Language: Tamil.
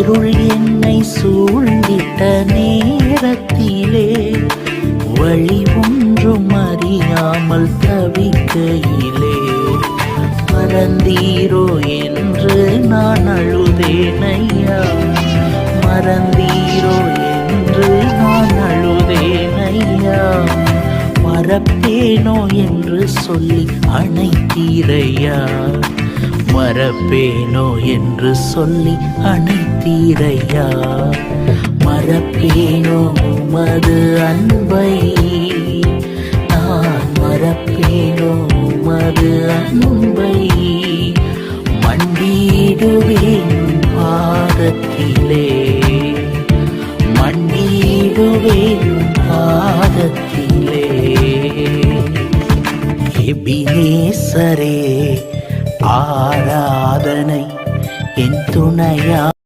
இருள் என்னை சூழ்ந்திட்ட நேரத்திலே வழி ஒன்றும் அறியாமல் தவிக்கையிலே மறந்தீரோ என்று நான் அழுதேனையா, மறந்தீரோ என்று நான் அழுதேனையா. மறப்பேனோ என்று சொல்லி அணைத்தீரையா, மறப்பேனோ என்று சொல்லி அணைத்தீரையா. மறப்பேனோ உமது அன்பை, நான் மறப்பேனோ உமது அன்பை. மண்டிடுவேன் பாத